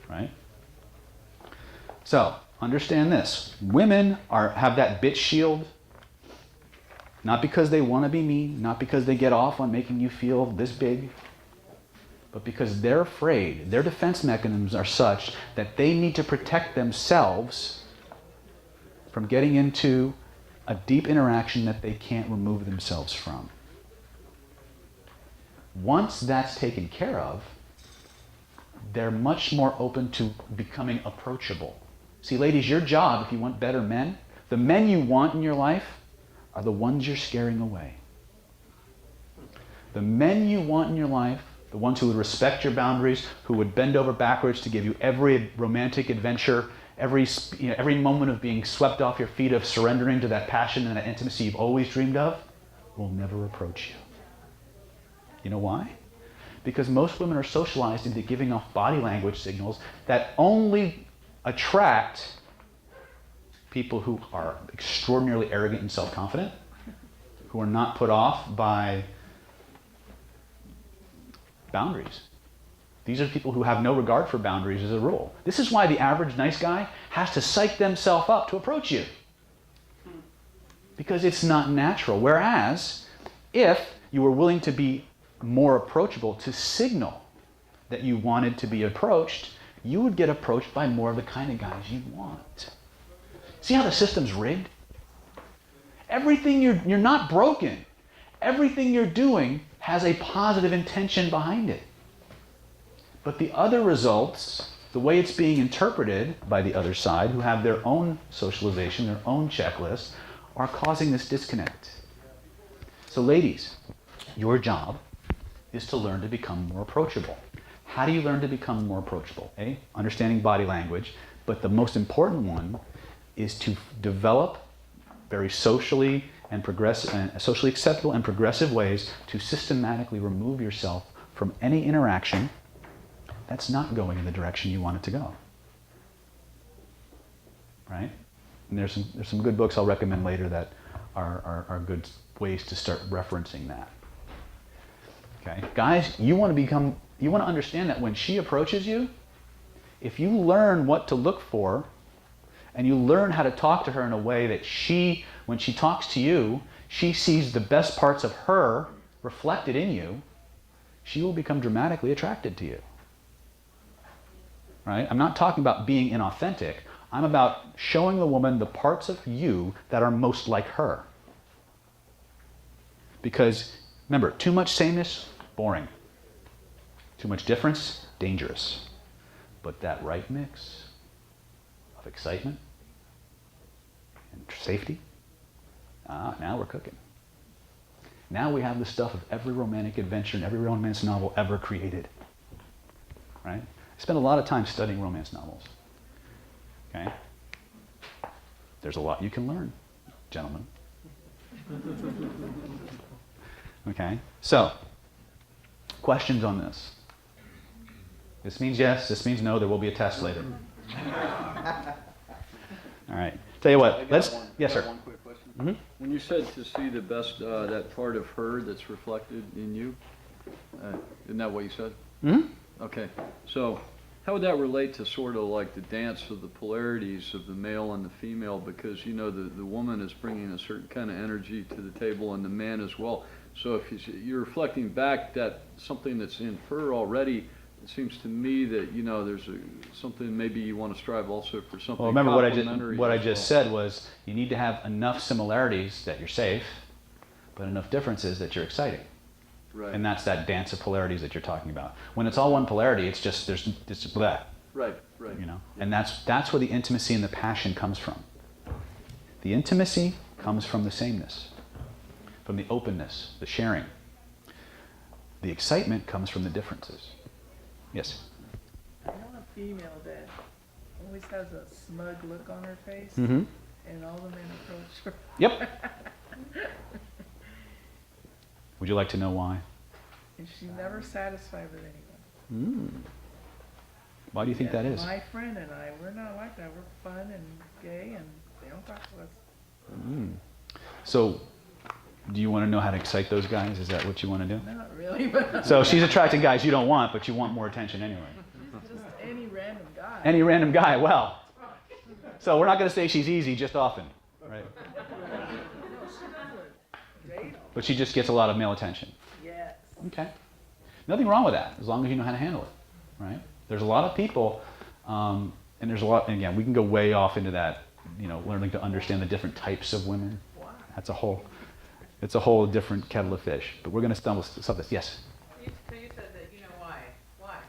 right? So, understand this. Women have that bitch shield, not because they want to be mean, not because they get off on making you feel this big, but because they're afraid. Their defense mechanisms are such that they need to protect themselves from getting into a deep interaction that they can't remove themselves from. Once that's taken care of, they're much more open to becoming approachable. See, ladies, your job, if you want better men, the men you want in your life are the ones you're scaring away. The men you want in your life, the ones who would respect your boundaries, who would bend over backwards to give you every romantic adventure, every moment of being swept off your feet, of surrendering to that passion and that intimacy you've always dreamed of, will never approach you. You know why? Because most women are socialized into giving off body language signals that only attract people who are extraordinarily arrogant and self-confident, who are not put off by boundaries. These are people who have no regard for boundaries as a rule. This is why the average nice guy has to psych themselves up to approach you. Because it's not natural. Whereas, if you were willing to be more approachable, to signal that you wanted to be approached, you would get approached by more of the kind of guys you want. See how the system's rigged? Everything you're not broken. Everything you're doing has a positive intention behind it. But the other results, the way it's being interpreted by the other side, who have their own socialization, their own checklist, are causing this disconnect. So ladies, your job is to learn to become more approachable. How do you learn to become more approachable? Understanding body language, but the most important one is to develop very socially acceptable and progressive ways to systematically remove yourself from any interaction that's not going in the direction you want it to go. Right? And there's some good books I'll recommend later that are good ways to start referencing that. Okay? Guys, you want to understand that when she approaches you, if you learn what to look for, and you learn how to talk to her in a way that when she talks to you, she sees the best parts of her reflected in you, she will become dramatically attracted to you. Right? I'm not talking about being inauthentic. I'm about showing the woman the parts of you that are most like her. Because, remember, too much sameness, boring. Too much difference, dangerous. But that right mix of excitement and safety, now we're cooking. Now we have the stuff of every romantic adventure and every romance novel ever created. Right? I spend a lot of time studying romance novels. Okay? There's a lot you can learn, gentlemen. Okay? So, questions on this? This means yes, this means no, there will be a test later. All right. Tell you what, yes, sir. One quick question. Mm-hmm. When you said to see the best, that part of her that's reflected in you, isn't that what you said? Mm-hmm. Okay. So, how would that relate to sort of like the dance of the polarities of the male and the female? Because, the woman is bringing a certain kind of energy to the table and the man as well. So if you're reflecting back that something that's in her already, it seems to me that, there's something maybe you want to strive also for something Well, remember complementary. what I just said was you need to have enough similarities that you're safe, but enough differences that you're exciting. Right. And that's that dance of polarities that you're talking about. When it's all one polarity, it's just that. Right. And that's where the intimacy and the passion comes from. The intimacy comes from the sameness, from the openness, the sharing. The excitement comes from the differences. Yes? I know a female that always has a smug look on her face, Mm-hmm. and all the men approach her. Yep. Would you like to know why? And she's never satisfied with anyone. Why do you think that is? My friend and I, we're not like that. We're fun and gay, and they don't talk to us. So, do you want to know how to excite those guys? Is that what you want to do? Not really, but So she's attracting guys you don't want, but you want more attention anyway. just any random guy. Any random guy, well. So we're not going to say she's easy, just often, right? But she just gets a lot of male attention. Yes. Okay. Nothing wrong with that, as long as you know how to handle it, right? There's a lot of people, and there's a lot, and again, we can go way off into that, learning to understand the different types of women. Wow. It's a whole different kettle of fish. But we're going to stumble this. Yes? So you said that, why?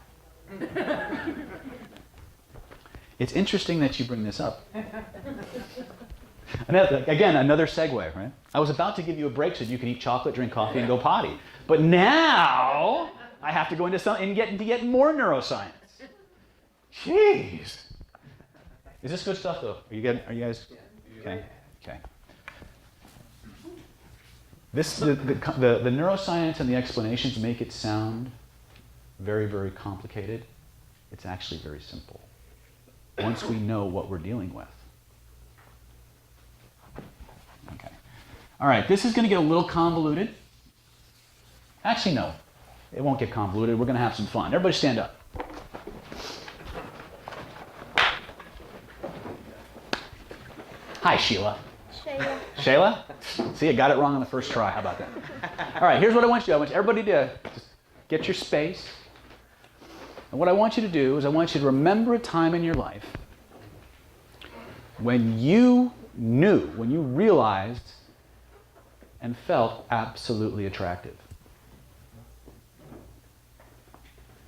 It's interesting that you bring this up. Another segue, right? I was about to give you a break so you could eat chocolate, drink coffee, and go potty. But now I have to go into something and get more neuroscience. Jeez. Is this good stuff, though? Are you guys? Okay. The neuroscience and the explanations make it sound very, very complicated. It's actually very simple. Once we know what we're dealing with. Okay. All right, this is going to get a little convoluted. Actually, no. It won't get convoluted. We're going to have some fun. Everybody stand up. Hi, Sheila. Shayla? See, I got it wrong on the first try. How about that? All right, here's what I want you to do. I want everybody to just get your space. And what I want you to do is I want you to remember a time in your life when you knew, when you realized and felt absolutely attractive.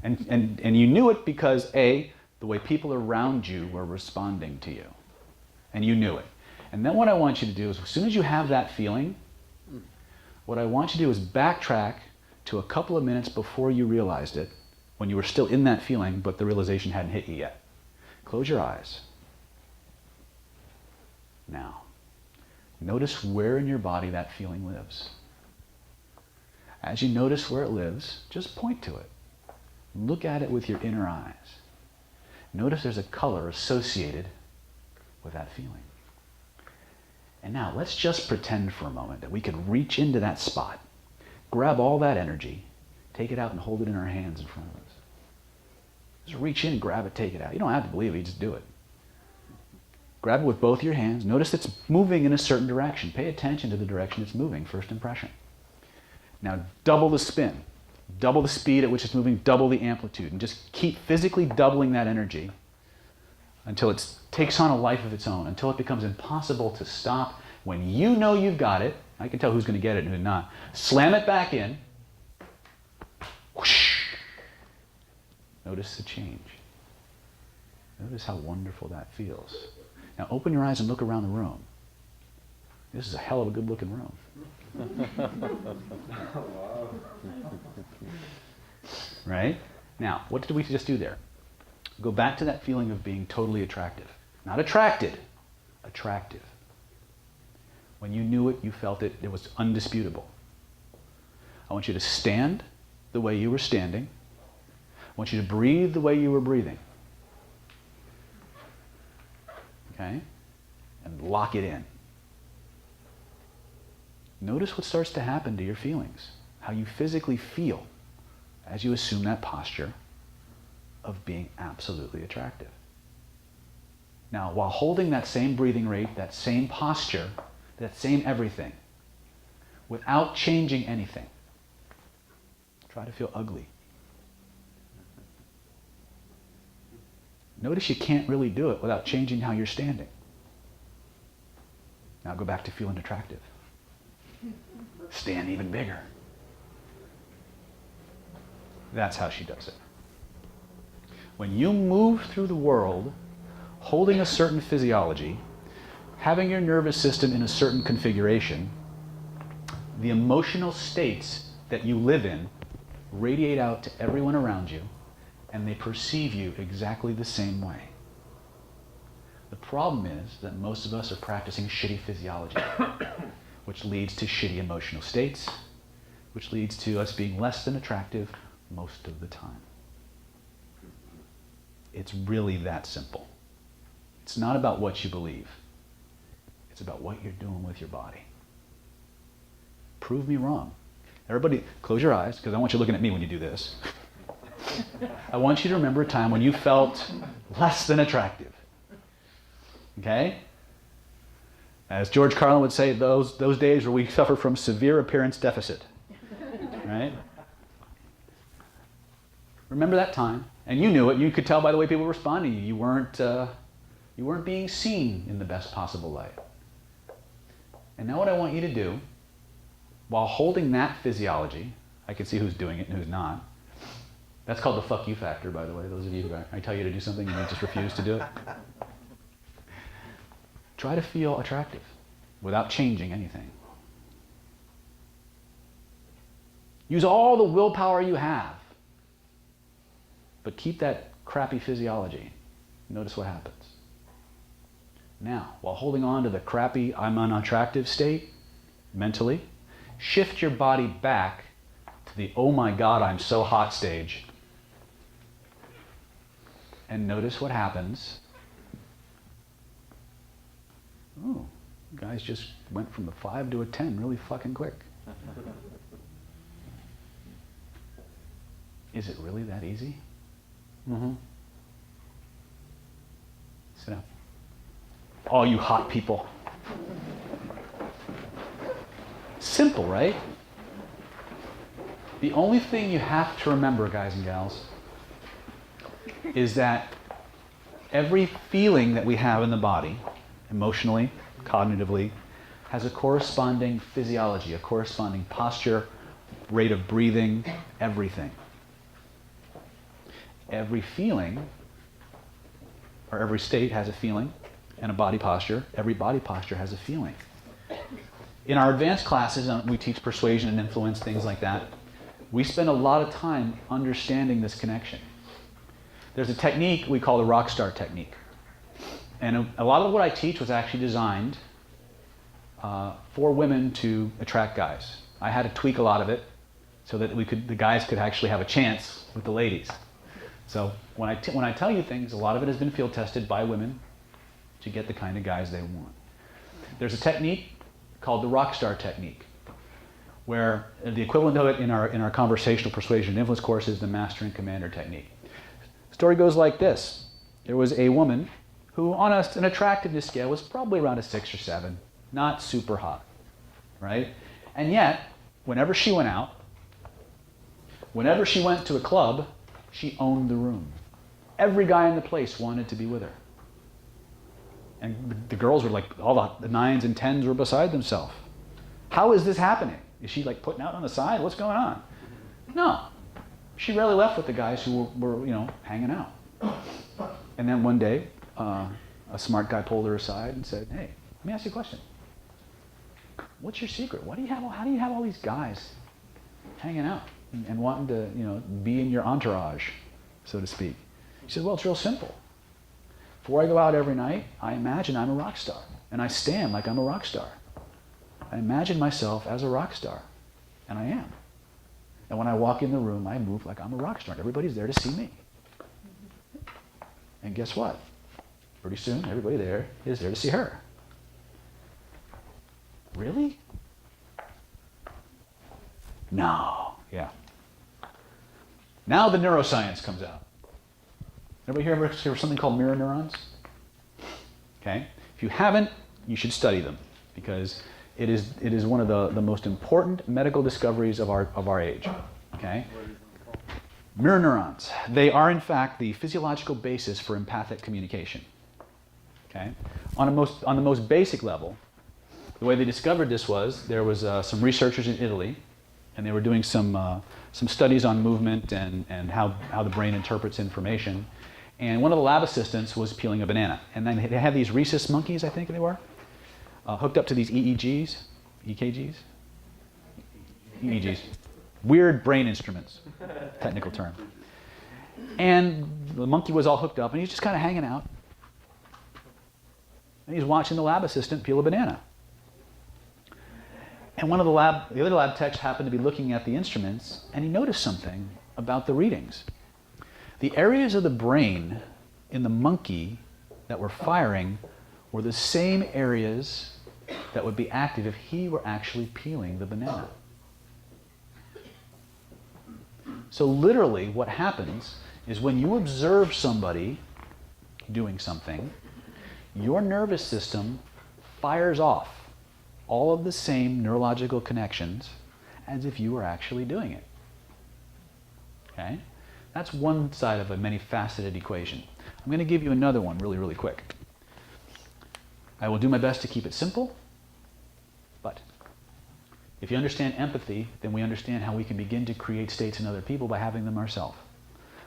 And you knew it because, A, the way people around you were responding to you. And you knew it. And then what I want you to do is, as soon as you have that feeling, what I want you to do is backtrack to a couple of minutes before you realized it, when you were still in that feeling, but the realization hadn't hit you yet. Close your eyes. Now, notice where in your body that feeling lives. As you notice where it lives, just point to it. Look at it with your inner eyes. Notice there's a color associated with that feeling. And now let's just pretend for a moment that we can reach into that spot, grab all that energy, take it out and hold it in our hands in front of us. Just reach in and grab it, take it out. You don't have to believe it, you just do it. Grab it with both your hands. Notice it's moving in a certain direction. Pay attention to the direction it's moving, first impression. Now double the spin, double the speed at which it's moving, double the amplitude, and just keep physically doubling that energy until it takes on a life of its own, until it becomes impossible to stop. When you know you've got it, I can tell who's going to get it and who's not. Slam it back in. Whoosh. Notice the change. Notice how wonderful that feels. Now open your eyes and look around the room. This is a hell of a good looking room. Right? Now, what did we just do there? Go back to that feeling of being totally attractive. Not attracted, attractive. When you knew it, you felt it, it was undisputable. I want you to stand the way you were standing. I want you to breathe the way you were breathing. Okay? And lock it in. Notice what starts to happen to your feelings, how you physically feel as you assume that posture of being absolutely attractive. Now, while holding that same breathing rate, that same posture, that same everything, without changing anything, try to feel ugly. Notice you can't really do it without changing how you're standing. Now go back to feeling attractive. Stand even bigger. That's how she does it. When you move through the world holding a certain physiology, having your nervous system in a certain configuration, the emotional states that you live in radiate out to everyone around you, and they perceive you exactly the same way. The problem is that most of us are practicing shitty physiology, which leads to shitty emotional states, which leads to us being less than attractive most of the time. It's really that simple. It's not about what you believe. It's about what you're doing with your body. Prove me wrong. Everybody, close your eyes, because I want you looking at me when you do this. I want you to remember a time when you felt less than attractive. Okay? As George Carlin would say, those days where we suffer from severe appearance deficit. Right? Remember that time. And you knew it. You could tell by the way people were responding. You weren't being seen in the best possible light. And now what I want you to do, while holding that physiology, I can see who's doing it and who's not. That's called the fuck you factor, by the way. Those of you who I tell you to do something and you just refuse to do it. Try to feel attractive without changing anything. Use all the willpower you have, but keep that crappy physiology. Notice what happens. Now, while holding on to the crappy I'm unattractive state, mentally, shift your body back to the oh my God, I'm so hot stage and notice what happens. Oh, guys just went from a 5 to a 10 really fucking quick. Is it really that easy? Mm-hmm. Sit down. All you hot people. Simple, right? The only thing you have to remember, guys and gals, is that every feeling that we have in the body, emotionally, cognitively, has a corresponding physiology, a corresponding posture, rate of breathing, everything. Every feeling, or every state has a feeling and a body posture. Every body posture has a feeling. In our advanced classes, we teach persuasion and influence, things like that. We spend a lot of time understanding this connection. There's a technique we call the rock star technique. And a lot of what I teach was actually designed for women to attract guys. I had to tweak a lot of it so that the guys could actually have a chance with the ladies. So when I tell you things, a lot of it has been field tested by women to get the kind of guys they want. There's a technique called the rock star technique, where the equivalent of it in our conversational persuasion and influence course is the master and commander technique. The story goes like this. There was a woman who on an attractiveness scale was probably around a 6 or 7, not super hot, right? And yet, whenever she went out, whenever she went to a club, she owned the room. Every guy in the place wanted to be with her. And the girls were like, all the 9s and 10s were beside themselves. How is this happening? Is she like putting out on the side? What's going on? No. She rarely left with the guys who were hanging out. And then one day, a smart guy pulled her aside and said, hey, let me ask you a question. What's your secret? How do you have all these guys hanging out and wanting to, be in your entourage, so to speak? She said, well, it's real simple. Before I go out every night, I imagine I'm a rock star, and I stand like I'm a rock star. I imagine myself as a rock star, and I am. And when I walk in the room, I move like I'm a rock star, and everybody's there to see me. And guess what? Pretty soon, everybody there is there to see her. Really? No. Yeah. Now the neuroscience comes out. Everybody ever hear of something called mirror neurons? Okay. If you haven't, you should study them, because it is one of the most important medical discoveries of our age. Okay. Mirror neurons. They are in fact the physiological basis for empathic communication. Okay. On the most basic level, the way they discovered this was there was some researchers in Italy, and they were doing some studies on movement and how the brain interprets information. And one of the lab assistants was peeling a banana. And then they had these rhesus monkeys, I think they were, hooked up to these EEGs, EKGs? EEGs. Weird brain instruments, technical term. And the monkey was all hooked up, and he's just kind of hanging out. And he's watching the lab assistant peel a banana. And the other lab techs happened to be looking at the instruments, and he noticed something about the readings. The areas of the brain in the monkey that were firing were the same areas that would be active if he were actually peeling the banana. So literally what happens is when you observe somebody doing something, your nervous system fires off all of the same neurological connections as if you were actually doing it. Okay? That's one side of a many-faceted equation. I'm going to give you another one really, really quick. I will do my best to keep it simple, but if you understand empathy, then we understand how we can begin to create states in other people by having them ourselves.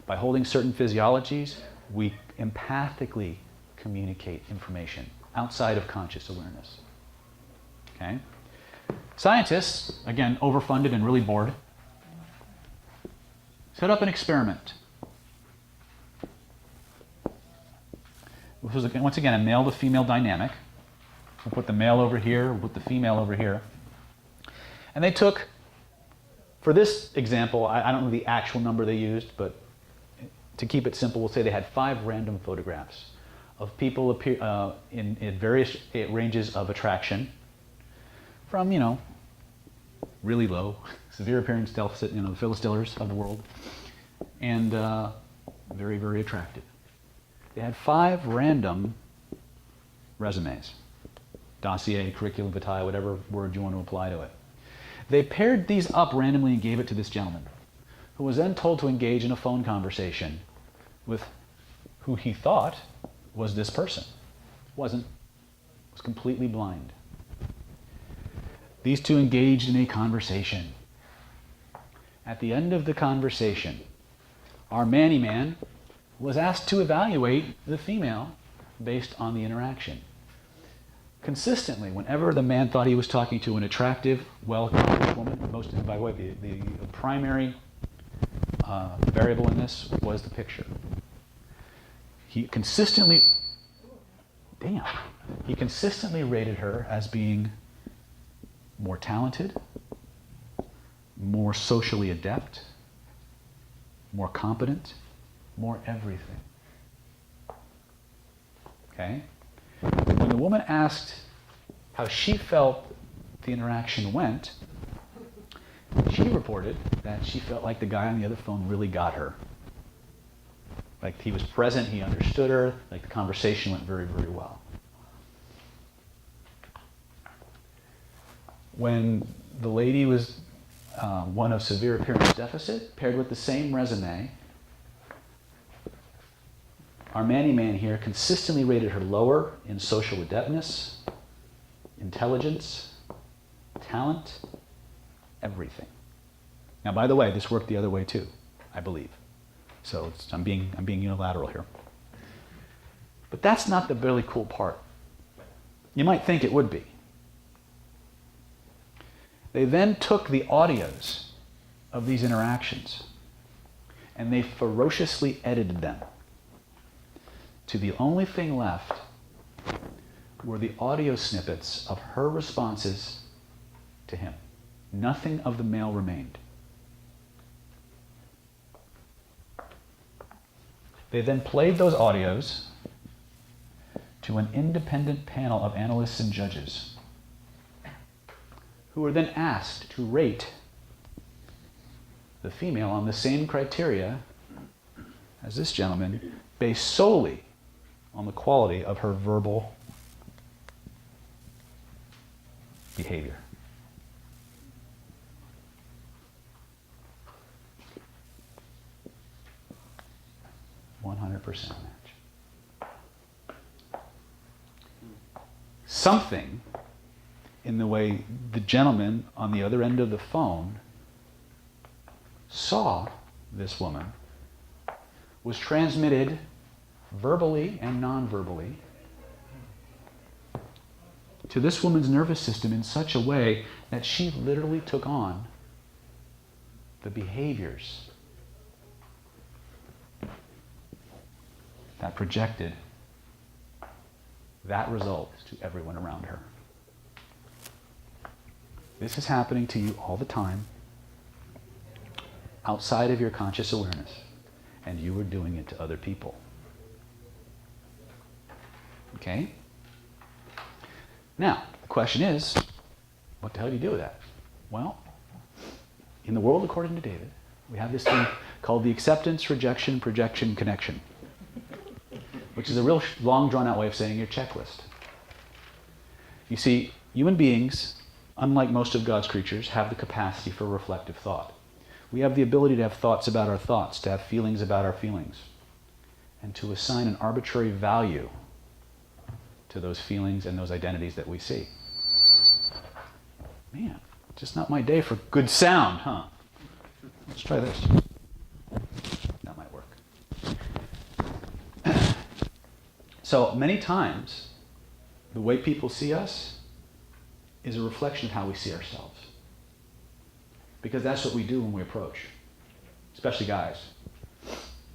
By holding certain physiologies, we empathically communicate information outside of conscious awareness. Okay? Scientists, again, overfunded and really bored, set up an experiment. This was, once again, a male to female dynamic. We'll put the male over here, we'll put the female over here. And they took, for this example, I don't know the actual number they used, but to keep it simple, we'll say they had 5 random photographs of people in various ranges of attraction, from, really low, severe appearance deficit, the Phyllis Dillers of the world, and very, very attractive. They had 5 random resumes, dossier, curriculum vitae, whatever word you want to apply to it. They paired these up randomly and gave it to this gentleman, who was then told to engage in a phone conversation with who he thought was this person. Wasn't. Was completely blind. These two engaged in a conversation. At the end of the conversation, our Manny Man was asked to evaluate the female based on the interaction. Consistently, whenever the man thought he was talking to an attractive, well-accomplished woman, by the way, the primary variable in this was the picture. He consistently rated her as being more talented, more socially adept, more competent, more everything. Okay? When the woman asked how she felt the interaction went, she reported that she felt like the guy on the other phone really got her. Like he was present, he understood her, like the conversation went very, very well. When the lady was one of severe appearance deficit, paired with the same resume, our Manny Man here consistently rated her lower in social adeptness, intelligence, talent, everything. Now, by the way, this worked the other way too, I believe. So I'm being unilateral here. But that's not the really cool part. You might think it would be. They then took the audios of these interactions and they ferociously edited them to the only thing left were the audio snippets of her responses to him. Nothing of the male remained. They then played those audios to an independent panel of analysts and judges who were then asked to rate the female on the same criteria as this gentleman, based solely on the quality of her verbal behavior. .100% match. Something in the way the gentleman on the other end of the phone saw this woman was transmitted verbally and non-verbally to this woman's nervous system in such a way that she literally took on the behaviors that projected that result to everyone around her. This is happening to you all the time, outside of your conscious awareness, and you are doing it to other people. Okay? Now, the question is, what the hell do you do with that? Well, in the world according to David, we have this thing called the acceptance, rejection, projection, connection, which is a real long, drawn-out way of saying your checklist. You see, human beings, unlike most of God's creatures, have the capacity for reflective thought. We have the ability to have thoughts about our thoughts, to have feelings about our feelings, and to assign an arbitrary value to those feelings and those identities that we see. Man, just not my day for good sound, huh? Let's try this. That might work. So many times, the way people see us is a reflection of how we see ourselves. Because that's what we do when we approach, especially guys.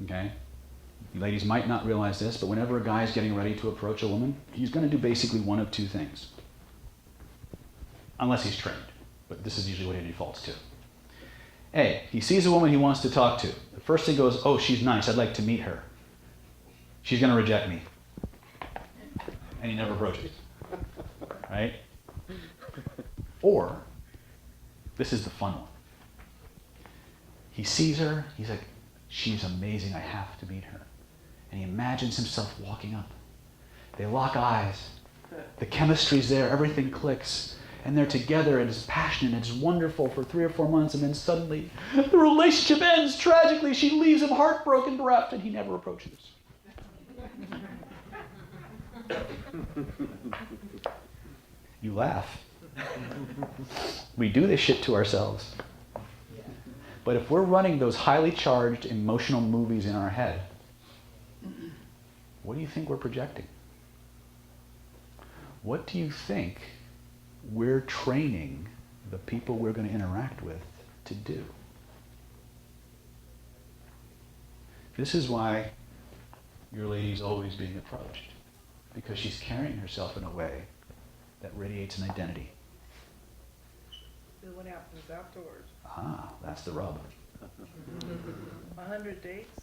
Okay? You ladies might not realize this, but whenever a guy is getting ready to approach a woman, he's going to do basically one of two things. Unless he's trained. But this is usually what he defaults to. A, he sees a woman he wants to talk to. The first thing goes, oh, she's nice, I'd like to meet her. She's going to reject me. And he never approaches. Right? Or, this is the fun one. He sees her, he's like, she's amazing, I have to meet her. And he imagines himself walking up. They lock eyes. The chemistry's there, everything clicks. And they're together, and it's passionate, and it's wonderful for 3 or 4 months, and then suddenly the relationship ends tragically. She leaves him heartbroken, bereft, and he never approaches. You laugh. We do this shit to ourselves. But if we're running those highly charged emotional movies in our head, what do you think we're projecting? What do you think we're training the people we're going to interact with to do? This is why your lady's always being approached, because she's carrying herself in a way that radiates an identity. Then what happens afterwards? Ah, that's the rub. 100 dates?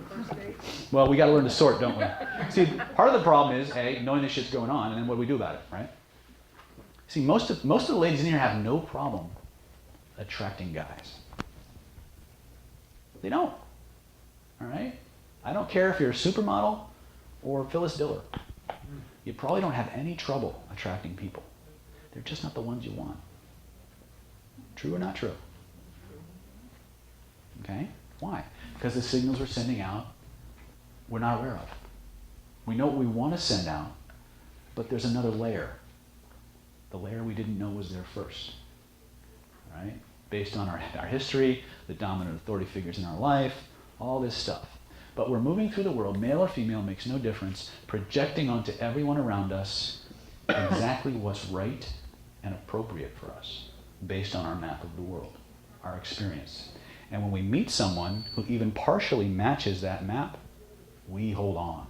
First dates? Well, we got to learn to sort, don't we? See, part of the problem is, A, knowing this shit's going on, and then what do we do about it, right? See, most of the ladies in here have no problem attracting guys. They don't. All right? I don't care if you're a supermodel or Phyllis Diller. You probably don't have any trouble attracting people. They're just not the ones you want. True or not true? Okay? Why? Because the signals we're sending out, we're not aware of. We know what we want to send out, but there's another layer. The layer we didn't know was there first. Right? Based on our history, the dominant authority figures in our life, all this stuff. But we're moving through the world, male or female makes no difference, projecting onto everyone around us exactly what's right and appropriate for us, based on our map of the world, our experience. And when we meet someone who even partially matches that map, we hold on.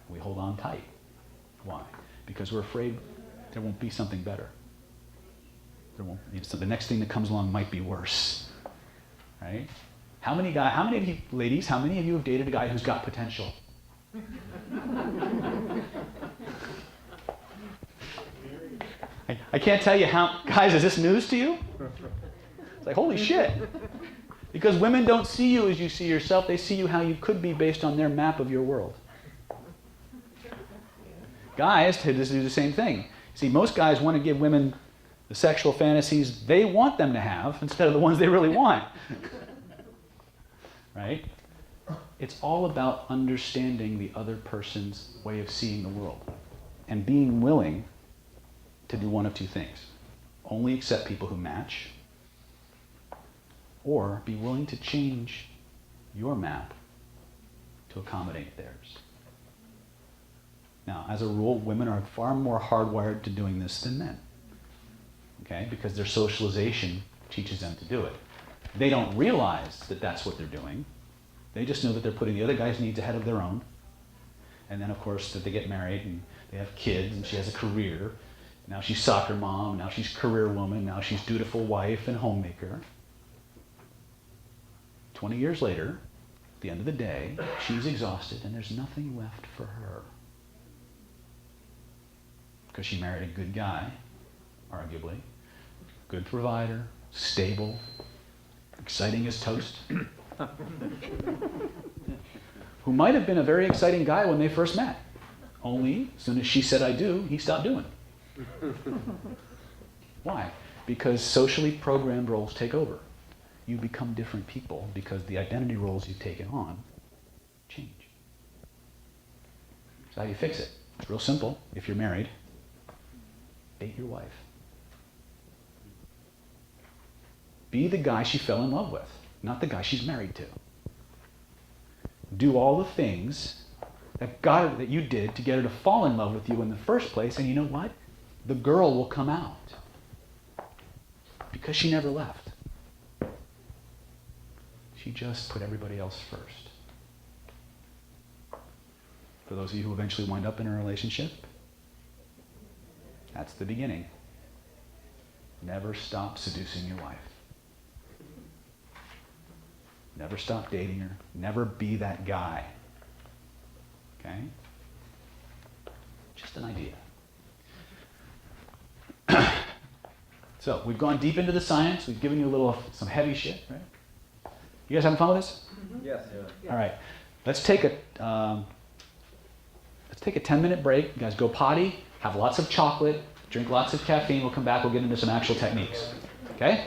We hold on tight. Why? Because we're afraid there won't be something better. So the next thing that comes along might be worse. Right? How many of you, ladies, how many of you have dated a guy who's got potential? I can't tell you how, guys, is this news to you? It's like, holy shit. Because women don't see you as you see yourself, they see you how you could be based on their map of your world. Guys tend to do the same thing. See, most guys want to give women the sexual fantasies they want them to have instead of the ones they really want. Right? It's all about understanding the other person's way of seeing the world and being willing to do one of two things. Only accept people who match, or be willing to change your map to accommodate theirs. Now, as a rule, women are far more hardwired to doing this than men. Okay? Because their socialization teaches them to do it. They don't realize that that's what they're doing. They just know that they're putting the other guy's needs ahead of their own. And then, of course, that they get married and they have kids and she has a career. Now she's soccer mom, now she's career woman, now she's dutiful wife and homemaker. 20 years later, at the end of the day, she's exhausted and there's nothing left for her. Because she married a good guy, arguably, good provider, stable, exciting as toast, who might have been a very exciting guy when they first met. Only, as soon as she said I do, he stopped doing it. Why? Because socially programmed roles take over. You become different people because the identity roles you've taken on change. So how do you fix it? It's real simple. If you're married, date your wife. Be the guy she fell in love with, not the guy she's married to. Do all the things that you did to get her to fall in love with you in the first place, and you know what? The girl will come out. Because she never left. She just put everybody else first. For those of you who eventually wind up in a relationship, that's the beginning. Never stop seducing your wife. Never stop dating her. Never be that guy. Okay? Just an idea. So, we've gone deep into the science. We've given you some heavy shit, right? You guys having fun with this? Yes. All right. Let's take a 10-minute break. You guys go potty, have lots of chocolate, drink lots of caffeine. We'll come back. We'll get into some actual techniques. Okay?